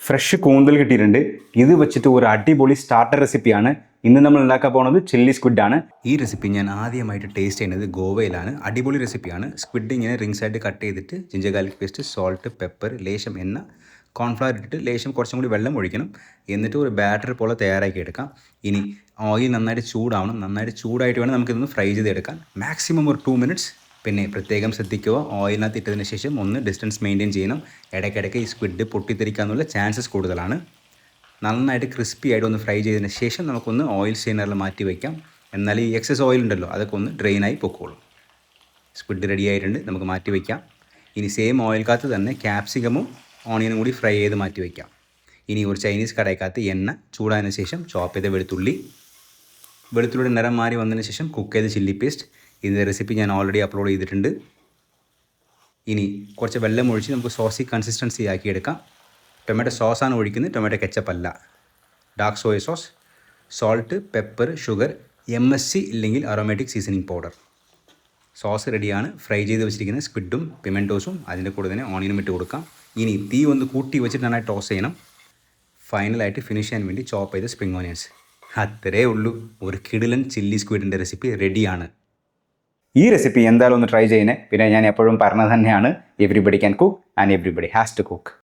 Fresh കൂന്തൽ കിട്ടിയിട്ടുണ്ട്. ഇത് വെച്ചിട്ട് ഒരു അടിപൊളി സ്റ്റാർട്ടർ റെസിപ്പിയാണ് ഇന്ന് നമ്മൾ ഉണ്ടാക്കാൻ പോകുന്നത്. ചില്ലി സ്ക്വിഡ് ആണ്. ഈ റെസിപ്പി ഞാൻ ആദ്യമായിട്ട് ടേസ്റ്റ് ചെയ്യുന്നത് ഗോവയിലാണ്. അടിപൊളി റെസിപ്പിയാണ്. സ്ക്വിഡ് ഇങ്ങനെ റിങ്സ് ആയിട്ട് കട്ട് ചെയ്തിട്ട് ginger garlic paste, salt, pepper, ലേശം എണ്ണ, കോൺഫ്ലവർ ഇട്ടിട്ട് ലേശം കുറച്ചും കൂടി വെള്ളം ഒഴിക്കണം. എന്നിട്ട് ഒരു ബാറ്റർ പോലെ തയ്യാറാക്കി എടുക്കാം. ഇനി ഓയിൽ നന്നായിട്ട് ചൂടാവണം. നന്നായിട്ട് ചൂടായിട്ട് വേണം നമുക്കിതൊന്ന് ഫ്രൈ ചെയ്തെടുക്കാൻ. മാക്സിമം ഒരു 2 മിനിറ്റ്സ്. പിന്നെ പ്രത്യേകം ശ്രദ്ധിക്കുക, ഓയിലിനകത്ത് ഇട്ടതിന് ശേഷം ഒന്ന് ഡിസ്റ്റൻസ് മെയിൻറ്റെയിൻ ചെയ്യണം. ഇടയ്ക്കിടയ്ക്ക് ഈ സ്ക്വിഡ് പൊട്ടിത്തെറിക്കാനുള്ള ചാൻസസ് കൂടുതലാണ്. നന്നായിട്ട് ക്രിസ്പി ആയിട്ട് ഒന്ന് ഫ്രൈ ചെയ്തതിന് ശേഷം നമുക്കൊന്ന് ഓയിൽ സ്റ്റെയിനറിൽ മാറ്റി വയ്ക്കാം. എന്നാൽ ഈ എക്സസ് ഓയിൽ ഉണ്ടല്ലോ, അതൊക്കെ ഒന്ന് ഡ്രെയിനായി പൊക്കോളും. സ്ക്വിഡ് റെഡി ആയിട്ടുണ്ട്, നമുക്ക് മാറ്റി വയ്ക്കാം. ഇനി സെയിം ഓയിൽക്കകത്ത് തന്നെ ക്യാപ്സിക്കമും ഓണിയനും കൂടി ഫ്രൈ ചെയ്ത് മാറ്റി വയ്ക്കാം. ഇനി ഒരു ചൈനീസ് കടയ്ക്കകത്ത് എണ്ണ ചൂടായതിനു ശേഷം ചോപ്പ് ചെയ്ത വെളുത്തുള്ളിയുടെ നിറം മാറി വന്നതിന് ശേഷം കുക്ക് ചെയ്ത ചില്ലി പേസ്റ്റ്. ഇതിൻ്റെ റെസിപ്പി ഞാൻ ഓൾറെഡി അപ്ലോഡ് ചെയ്തിട്ടുണ്ട്. ഇനി കുറച്ച് വെള്ളം ഒഴിച്ച് നമുക്ക് സോസി കൺസിസ്റ്റൻസി ആക്കിയെടുക്കാം. ടൊമാറ്റോ സോസാണ് ഒഴിക്കുന്നത്, ടൊമാറ്റോ കെച്ചപ്പ് അല്ല. Dark soya sauce, salt, pepper, sugar, MSG ഇല്ലെങ്കിൽ അറോമാറ്റിക് സീസണിങ് പൗഡർ. സോസ് റെഡിയാണ്. ഫ്രൈ ചെയ്ത് വെച്ചിരിക്കുന്ന സ്ക്വിഡും പിമെൻറ്റോസും അതിൻ്റെ കൂടെ തന്നെ ഓണിയനും ഇട്ട് കൊടുക്കാം. ഇനി തീ ഒന്ന് കൂട്ടി വെച്ചിട്ട് നന്നായി ടോസ് ചെയ്യണം. ഫൈനലായിട്ട് ഫിനിഷ് ചെയ്യാൻ വേണ്ടി ചോപ്പ് ചെയ്ത് സ്പ്രിംഗ് ഓനിയൻസ്. അത്രേ ഉള്ളൂ, ഒരു കിടിലൻ ചില്ലി സ്ക്വിഡിൻ്റെ റെസിപ്പി റെഡിയാണ്. ഈ റെസിപ്പി എന്തായാലും ഒന്ന് ട്രൈ ചെയ്യുന്നത്. പിന്നെ ഞാൻ എപ്പോഴും പറഞ്ഞത് തന്നെയാണ്, everybody can cook and everybody has to cook.